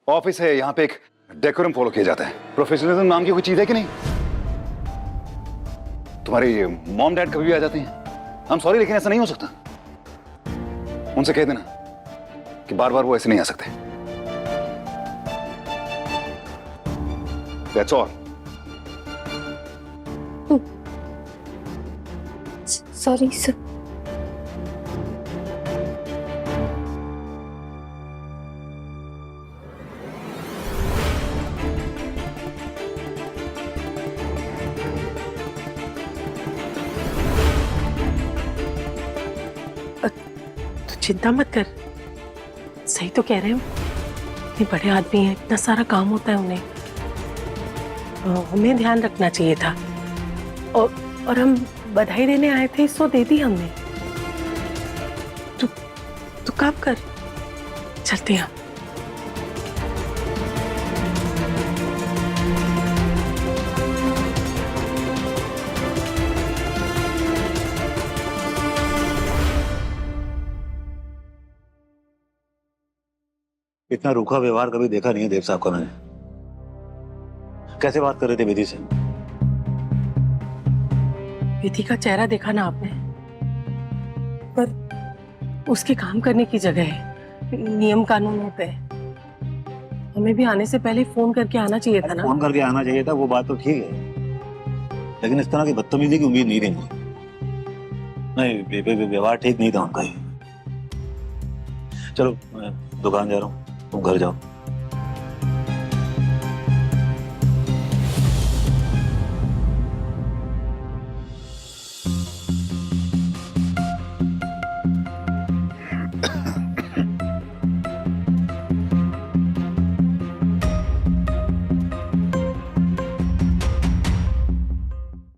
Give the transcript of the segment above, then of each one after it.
Office है, यहाँ पे एक डेकोरम फॉलो किया जाता है। प्रोफेशनलिज्म नाम की कोई चीज है कि नहीं? तुम्हारे मॉम डैड कभी भी आ जाते हैं। I'm सॉरी, लेकिन ऐसा नहीं हो सकता। उनसे कह देना कि बार बार वो ऐसे नहीं आ सकते। That's all. Sorry sir. तो चिंता मत कर, सही तो कह रहे हो। इतने बड़े आदमी हैं, इतना सारा काम होता है उन्हें, हमें ध्यान रखना चाहिए था। और हम बधाई देने आए थे, सो दे दी हमने। तू काम कर, चलते हैं। इतना रूखा व्यवहार कभी देखा नहीं है देव साहब का मैंने। कैसे बात कर रहे थे विधि से? विधि का चेहरा देखा ना आपने? पर उसके काम करने की जगह है, नियम कानून होते हैं। हमें भी आने से पहले फोन करके आना चाहिए था ना। फोन करके आना चाहिए था, वो बात तो ठीक है, लेकिन इस तरह की बदतमीजी की उम्मीद नहीं थी मुझे। नहीं, व्यवहार ठीक नहीं था उनका ही। चलो मैं दुकान जा रहा हूँ, तुम घर जाओ।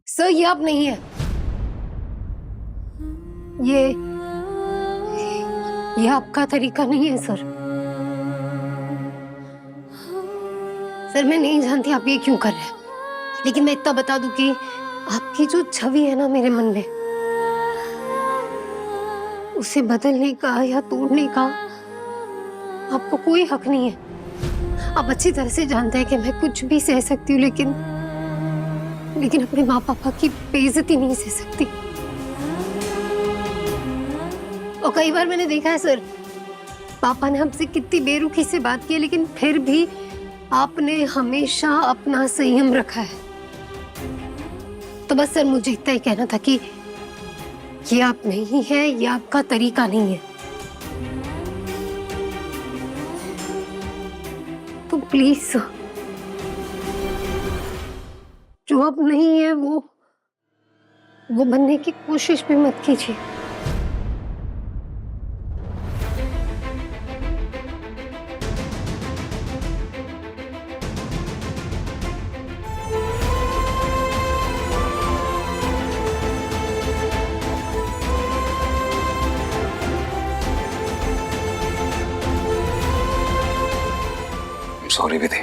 सर ये अब नहीं है। ये आपका तरीका नहीं है सर। सर मैं नहीं जानती आप ये क्यों कर रहे हैं, लेकिन मैं इतना बता दूं कि आपकी जो छवि है ना मेरे मन में, उसे बदलने का या तोड़ने का आपको कोई हक नहीं है। आप अच्छी तरह से जानते हैं कि मैं कुछ भी सह सकती हूँ, लेकिन अपने माँ पापा की बेइज्जती नहीं सह सकती। और कई बार मैंने देखा है सर, पापा ने हमसे कितनी बेरुखी से बात की, लेकिन फिर भी आपने हमेशा अपना संयम रखा है। तो बस सर मुझे इतना ही कहना था कि ये आप नहीं है, ये आपका तरीका नहीं है। तो प्लीज सर, जो अब नहीं है वो बनने की कोशिश भी मत कीजिए। सॉरी विधि,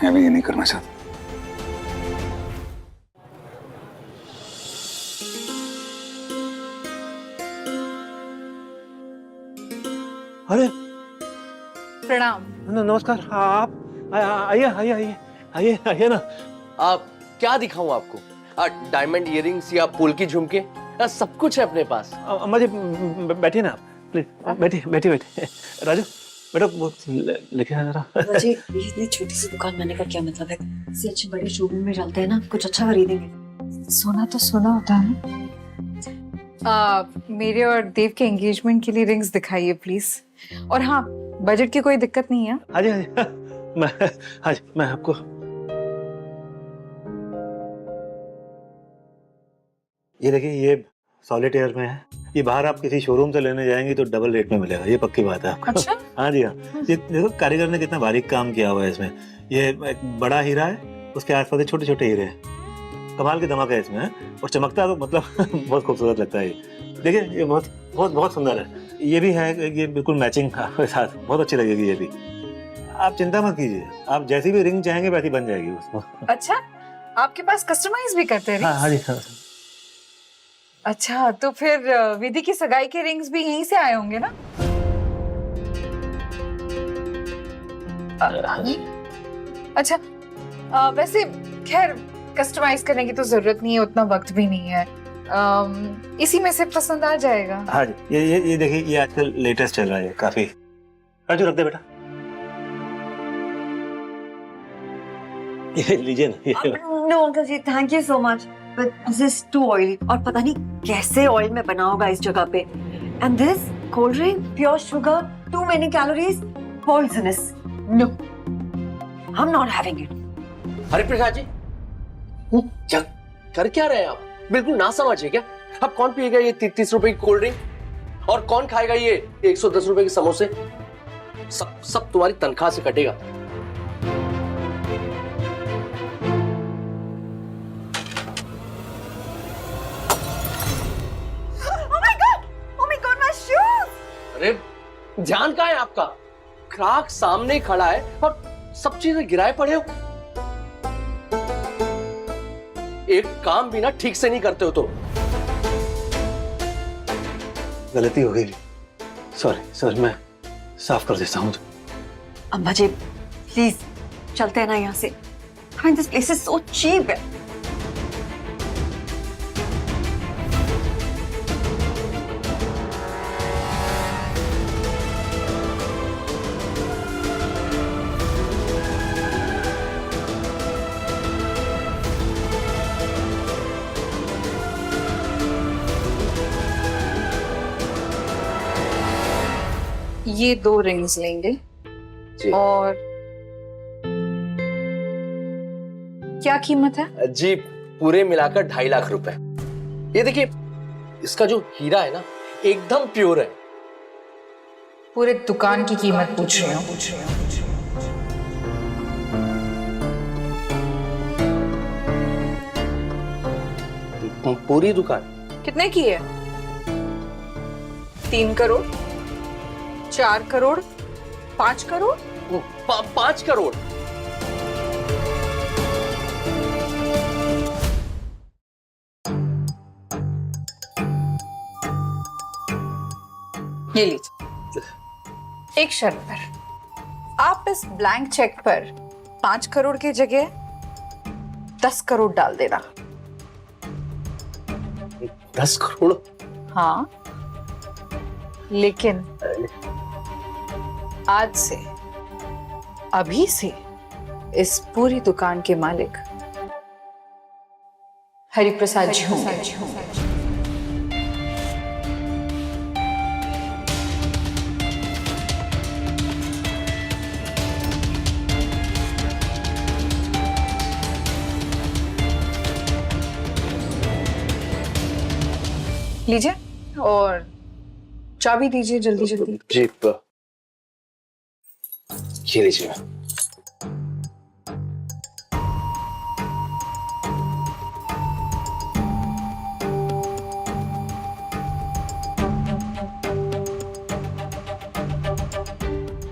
मैं भी ये नहीं करना चाहता। अरे प्रणाम। नमस्कार। आप आइए आइए आइए आइए आइए ना। आप क्या दिखाऊं आपको? डायमंड इयरिंग्स या फूल की झुमके, सब कुछ है अपने पास। अम्मा जी बैठिए ना आप, प्लीज बैठिए बैठिए बैठिए। राजू बेटा वो लेके आ जरा। जी इतनी छोटी सी दुकान मैंने का क्या मतलब है? इससे अच्छे बड़े शोरूम में चलते हैं ना, कुछ अच्छा खरीदेंगे। सोना तो सोना होता है ना। मेरे और देव के एंगेजमेंट के लिए रिंग्स दिखाइए प्लीज। और हाँ, बजट की कोई दिक्कत नहीं है। हाँ जी हाँ जी, मैं आपको ये देखिए, ये सॉलिटेयर में है। ये बाहर आप किसी शोरूम से लेने जाएंगे तो डबल रेट में मिलेगा, ये पक्की बात है आपको। अच्छा? हाँ जी हाँ। ये देखो कारीगर ने कितना बारीक काम किया हुआ है इसमें। ये एक बड़ा हीरा है, उसके आसपास छोटे छोटे हीरे हैं। कमाल की धमाका है इसमें है? और चमकता तो मतलब बहुत खूबसूरत लगता है। ये देखिए, ये बहुत बहुत बहुत सुंदर है। ये भी है, ये बिल्कुल मैचिंग आपके साथ, बहुत अच्छी लगेगी ये भी। आप चिंता मत कीजिए, आप जैसी भी रिंग चाहेंगे वैसी बन जाएगी उसमें। अच्छा, आपके पास कस्टमाइज भी करते हैं? हाँ जी हाँ। अच्छा, तो फिर विधि की सगाई के रिंग्स भी यहीं से आए होंगे ना? अच्छा, वैसे खैर कस्टमाइज करने की तो जरूरत नहीं है, उतना वक्त भी नहीं है। इसी में से पसंद आ जाएगा। हाँ जी, ये देखिए, ये आजकल लेटेस्ट चल रहा है काफी। राजू रख दे बेटा, ये लीजिए ना ये। No uncle ji, thank you so much, but this is too oily, और पता नहीं कैसे ऑयल में बना होगा इस जगह पे। And this cold drink, pure sugar, too many calories, poisonous. No, I am not having it. Hariprasad ji, क्या कर क्या रहे हैं आप? बिल्कुल ना समझिए क्या? अब कौन पिएगा ये 30 रुपए की कोल्ड ड्रिंक, और कौन खाएगा ये 110 रुपए के समोसे? सब तुम्हारी तनख्वाह से कटेगा। अरे ध्यान कहाँ है आपका? क्राक सामने खड़ा है और सब चीजें गिराए पड़े हो। एक काम भी ना ठीक से नहीं करते हो तो। गलती हो गई, सॉरी, मैं साफ कर देता हूँ। अम्मा जी प्लीज चलते हैं ना यहाँ से। I mean, this place is so cheap. ये 2 रिंग्स लेंगे जी। और क्या कीमत है? जी पूरे मिलाकर 2.5 लाख रुपए। ये देखिए, इसका जो हीरा है ना एकदम प्योर है। पूरे दुकान की कीमत पूछ रही हूँ। पूरी दुकान कितने की है? 3 करोड़, 4 करोड़, 5 करोड़? 5 करोड़। ये लीजिए, एक शर्त पर, आप इस ब्लैंक चेक पर 5 करोड़ की जगह 10 करोड़ डाल देना। 10 करोड़? हाँ, लेकिन आज से, अभी से इस पूरी दुकान के मालिक हरिप्रसाद जी होंगे। लीजिए और चाबी दीजिए जल्दी जल्दी। जी ये लीजिए।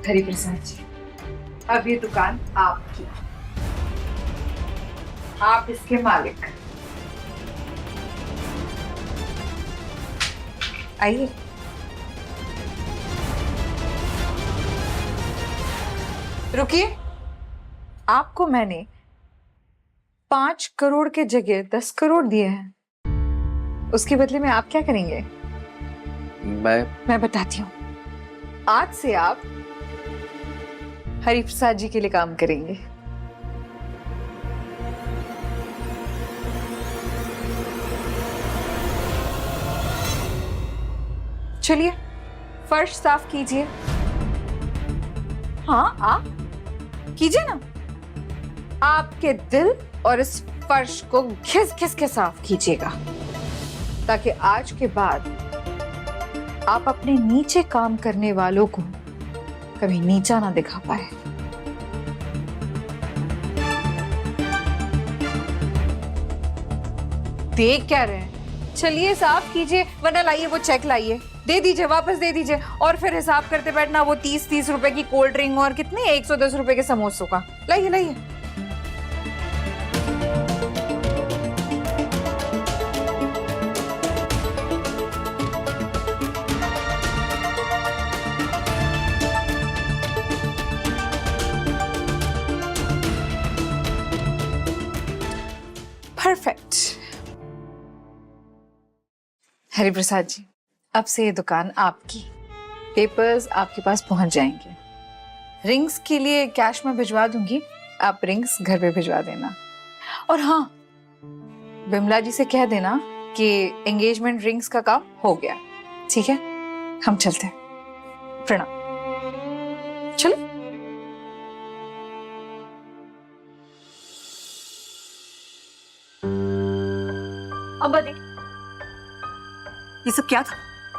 हरिप्रसाद जी, अब ये दुकान आपकी, आप इसके मालिक। आइए। रुकिए, आपको मैंने 5 करोड़ के जगह 10 करोड़ दिए हैं, उसके बदले में आप क्या करेंगे? मैं बताती हूँ। आज से आप हरिप्रसाद जी के लिए काम करेंगे। चलिए फर्श साफ कीजिए। हाँ, आप कीजिए ना। आपके दिल और इस फर्श को घिस घिस के साफ कीजिएगा, ताकि आज के बाद आप अपने नीचे काम करने वालों को कभी नीचा ना दिखा पाए। देख क्या रहे हैं? चलिए साफ कीजिए, वरना लाइए वो चेक लाइए, दे दीजिए, वापस दे दीजिए, और फिर हिसाब करते बैठना वो 30 रुपए की कोल्ड ड्रिंक और कितने 110 रुपए के समोसों का। लाइए लाइए। हरिप्रसाद जी, अब से ये दुकान आपकी, पेपर्स आपके पास पहुंच जाएंगे। रिंग्स के लिए कैश में भिजवा दूंगी, आप रिंग्स घर पे भिजवा देना। और हाँ, बिमला जी से कह देना कि एंगेजमेंट रिंग्स का काम हो गया। ठीक है, हम चलते हैं। प्रणाम। चलो। अम्बा दी, ये सब क्या था?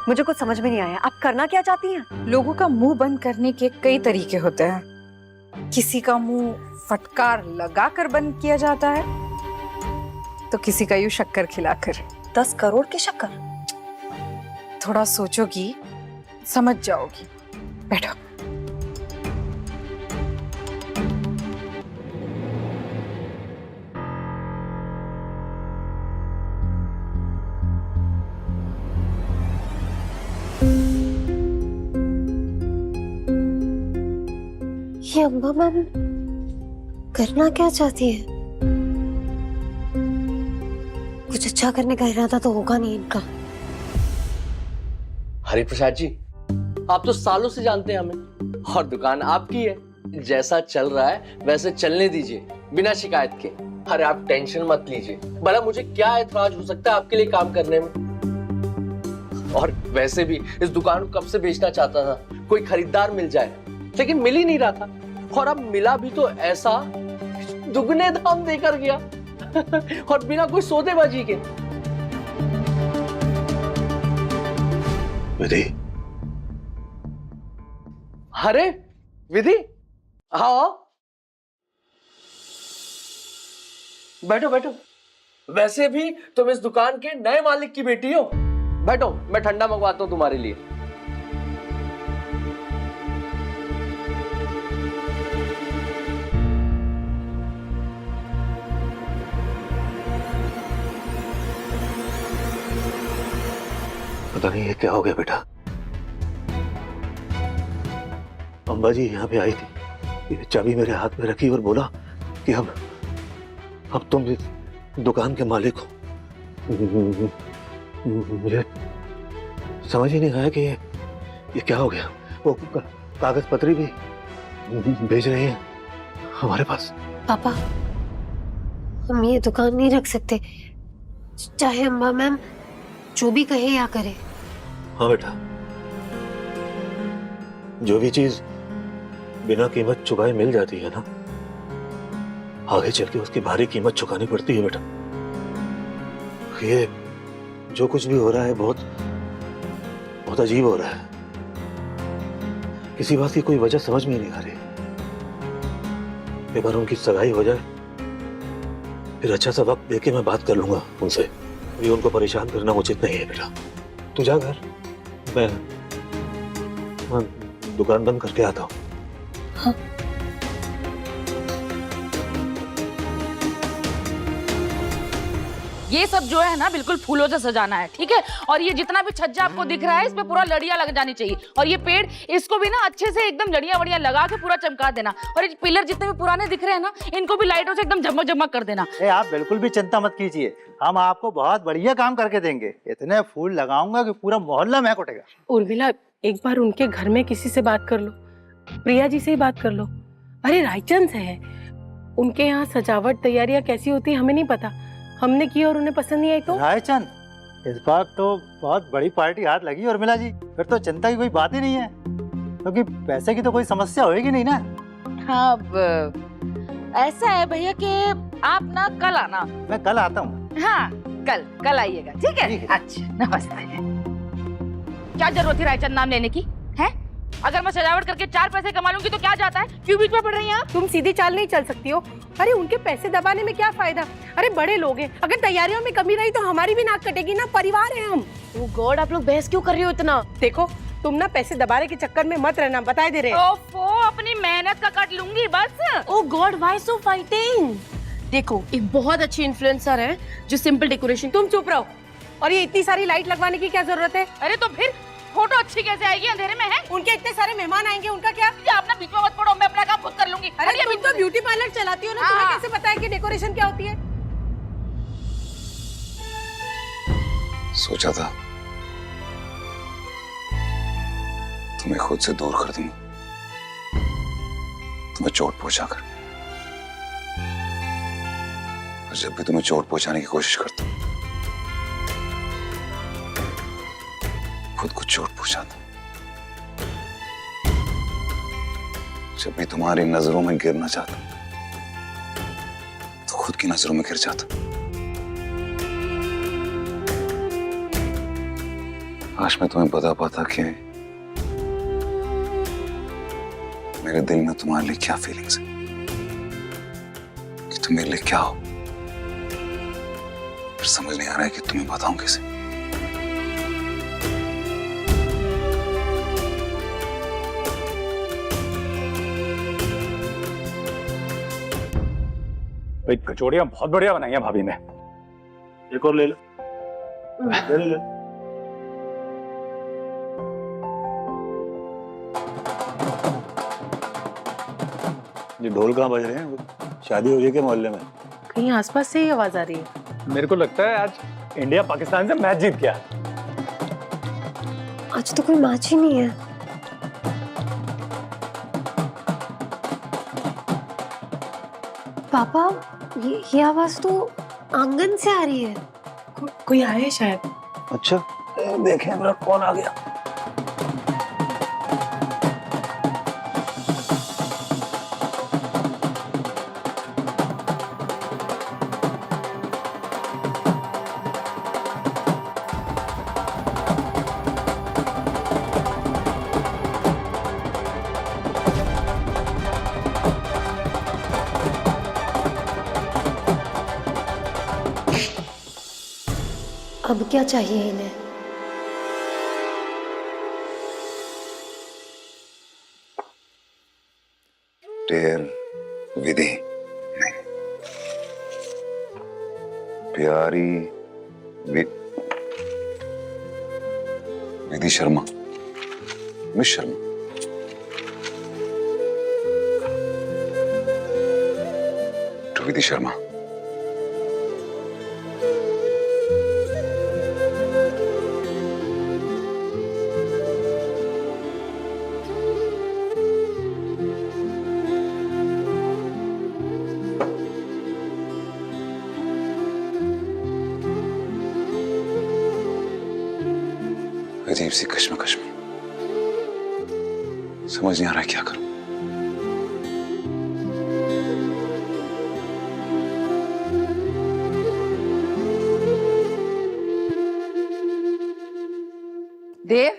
मुझे कुछ समझ में नहीं आया। आप करना क्या चाहती हैं? लोगों का मुंह बंद करने के कई तरीके होते हैं। किसी का मुंह फटकार लगाकर बंद किया जाता है, तो किसी का यूं शक्कर खिलाकर। 10 करोड़ की शक्कर? थोड़ा सोचोगी, समझ जाओगी। बैठो। ये अम्बा मैम करना क्या चाहती है? कुछ अच्छा करने का इरादा तो होगा नहीं इनका। हरिप्रसाद जी, आप तो सालों से जानते हैं हमें, और दुकान आपकी है। जैसा चल रहा है वैसे चलने दीजिए, बिना शिकायत के। अरे आप टेंशन मत लीजिए, भला मुझे क्या ऐतराज हो सकता है आपके लिए काम करने में। और वैसे भी इस दुकान को कब से बेचना चाहता था, कोई खरीदार मिल जाए, लेकिन मिल ही नहीं रहा था। और अब मिला भी तो ऐसा दुगने दाम देकर गया और बिना कोई सौदेबाजी के। विधि, अरे विधि, हाँ बैठो बैठो। वैसे भी तुम इस दुकान के नए मालिक की बेटी हो। बैठो, मैं ठंडा मंगवाता हूं तुम्हारे लिए। पता नहीं ये क्या हो गया बेटा। अम्बा जी यहाँ पे आई थी, ये चाबी मेरे हाथ में रखी और बोला कि अब तुम इस दुकान के मालिक हो। मुझे समझ ही नहीं आया कि ये क्या हो गया। वो कागज पत्री भी भेज रही है हमारे पास। पापा, हम ये दुकान नहीं रख सकते, चाहे अम्बा मैम जो भी कहे या करे। हाँ बेटा, जो भी चीज बिना कीमत चुकाए मिल जाती है ना, आगे चल के उसकी भारी कीमत चुकानी पड़ती है बेटा। ये जो कुछ भी हो रहा है बहुत बहुत अजीब हो रहा है। किसी बात की कोई वजह समझ में नहीं आ रही। एक बार उनकी सगाई हो जाए, फिर अच्छा सा वक्त देके मैं बात कर लूंगा उनसे। अभी उनको परेशान करना उचित नहीं है बेटा। तू जा घर, मैं दुकान बंद करके आता हूँ। हाँ। ये सब जो है ना बिल्कुल फूलों से सजाना है, ठीक है। और ये जितना भी छज्जा आपको दिख रहा है इस पे पूरा लड़ियां लग जानी चाहिए। और ये पेड़, इसको भी ना अच्छे से एकदम लड़ियां वड़ियां लगा के पूरा चमका देना। और ये पिलर जितने भी पुराने दिख रहे हैं ना, इनको भी लाइटों से एकदम झमक झमक कर देना। आप बिल्कुल भी चिंता मत कीजिए, हम आपको बहुत बढ़िया काम करके देंगे। इतने फूल लगाऊंगा कि पूरा मोहल्ला महक उठेगा। उर्मिला, एक बार उनके घर में किसी से बात कर लो, प्रिया जी से ही बात कर लो। अरे रायचंद से है, उनके यहाँ सजावट तैयारियां कैसी होती है हमें नहीं पता। हमने की और उन्हें पसंद नहीं आई तो? रायचंद, इस बार तो बहुत बड़ी पार्टी हाथ लगी उर्मिला जी। फिर तो चिंता की कोई बात ही नहीं है, क्योंकि पैसे की तो कोई समस्या होगी नहीं ना। हाँ, अब ऐसा है भैया कि आप ना कल आना। मैं कल आता हूँ। हाँ, कल आइएगा, ठीक है? अच्छा, नमस्ते। क्या जरूरत थी रायचंद नाम लेने की, है? अगर मैं सजावट करके 4 पैसे कमा लूंगी तो क्या जाता है? क्यों बीच में पड़ रही हैं आप? तुम सीधी चाल नहीं चल सकती हो। अरे उनके पैसे दबाने में क्या फायदा? अरे बड़े लोग हैं, अगर तैयारियों में कमी रही तो हमारी भी नाक कटेगी ना। परिवार है हम। ओ गॉड, आप लोग बहस क्यों कर रही हो इतना? देखो, तुम ना पैसे दबाने के चक्कर में मत रहना, बता दे रहे। ओफो, अपनी मेहनत का कट लूंगी बस। ओ गॉड, व्हाई सो फाइटिंग? देखो, एक बहुत अच्छी इन्फ्लुएंसर है जो सिंपल डेकोरेशन। तुम चुप रहो। और ये इतनी सारी लाइट लगवाने की क्या जरूरत है? अरे तो फिर फोटो अच्छी कैसे आएगी अंधेरे में, है? उनके इतने सारे मेहमान आएंगे, उनका क्या? ये आप ना बीच में मत पड़ो, मैं अपना काम खुद कर लूंगी। अरे तुम तो ब्यूटी पार्लर चलाती हो ना, तुम्हें कैसे पता है कि डेकोरेशन क्या होती है? सोचा था तुम्हें खुद से दूर कर दूंगा, तुम्हें चोट पहुंचाकर। और जब भी तुम्हें चोट पहुंचाने की कोशिश करता हूं, खुद को चोट पहुंचाता हूं। जब भी तुम्हारी नजरों में गिरना चाहता हूं, तो खुद की नजरों में गिर जाता हूं। आज मैं तुम्हें बता पाता कि मेरे दिल में तुम्हारे लिए क्या फीलिंग्स है, कि तुम मेरे लिए क्या हो। फिर समझ नहीं आ रहा है कि तुम्हें बताऊं कैसे। भाई कचौड़ियाँ बहुत बढ़िया बनाई हैं भाभी ने। एक और ले लो, ले लो। ये ढोल कहाँ बज रहे हैं? शादी हो रही है क्या मोहल्ले में? कहीं आसपास से ही आवाज आ रही है। मेरे को लगता है आज इंडिया पाकिस्तान से मैच जीत गया। आज तो कोई मैच ही नहीं है। पापा, ये आवाज तो आंगन से आ रही है। कोई आया है शायद। अच्छा, देखें मेरा कौन आ गया। अब क्या चाहिए इन्हें? डेयर विधि, नहीं, प्यारी विधि शर्मा, मिस शर्मा। टू विधि शर्मा। अजीब सी कश्मकश में, समझ नहीं आ रहा है क्या करूं। देव,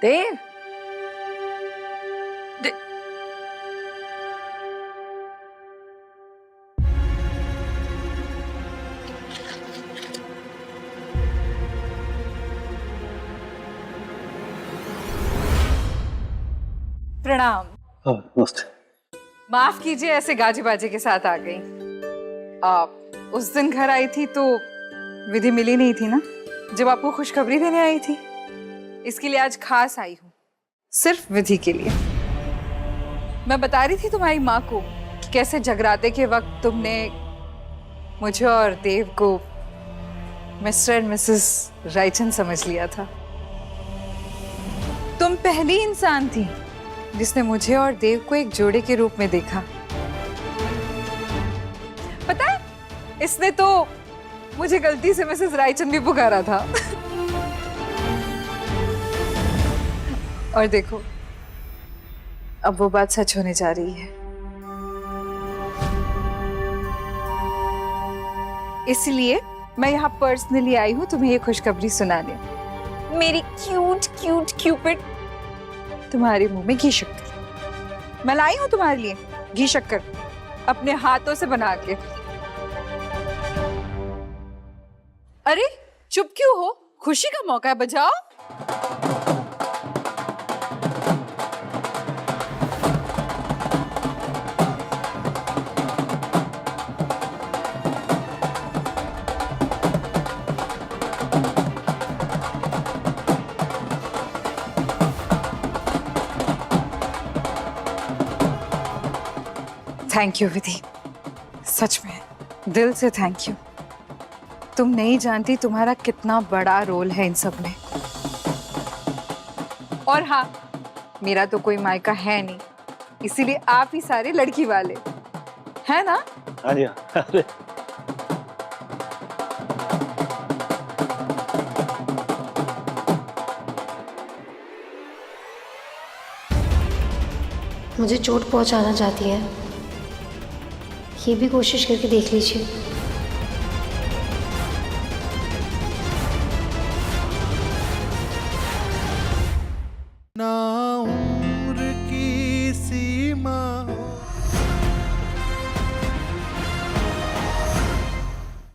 देव, प्रणाम। मस्त। माफ कीजिए ऐसे गाजे बाजे के साथ आ गई। आप उस दिन घर आई थी तो विधि मिली नहीं थी ना, जब आपको खुशखबरी देने आई थी। इसके लिए आज खास आई हूँ, सिर्फ विधि के लिए। मैं बता रही थी तुम्हारी माँ को कि कैसे जगराते के वक्त तुमने मुझे और देव को मिस्टर एंड मिसेस रायचंद समझ लिया था। तुम पहली इंसान थी जिसने मुझे और देव को एक जोड़े के रूप में देखा। पता है, इसने तो मुझे गलती से मिसेस रायचंद भी पुकारा था। और देखो, अब वो बात सच होने जा रही है। इसलिए मैं यहाँ पर्सनली आई हूँ तुम्हें ये खुशखबरी सुनाने। मेरी क्यूट क्यूट क्यूपिड तुम्हारे मुंह में घी शक्कर मैं लाई हूँ तुम्हारे लिए। घी शक्कर अपने हाथों से बना के। अरे चुप क्यों हो? खुशी का मौका है, बजाओ। थैंक यू विधि, सच में दिल से थैंक यू। तुम नहीं जानती तुम्हारा कितना बड़ा रोल है इन सब में। और हाँ, मेरा तो कोई मायका है नहीं, इसीलिए आप ही सारे लड़की वाले है ना। हाँ जी हाँ। अरे मुझे चोट पहुंचाना चाहती है, ये भी कोशिश करके देख लीजिए।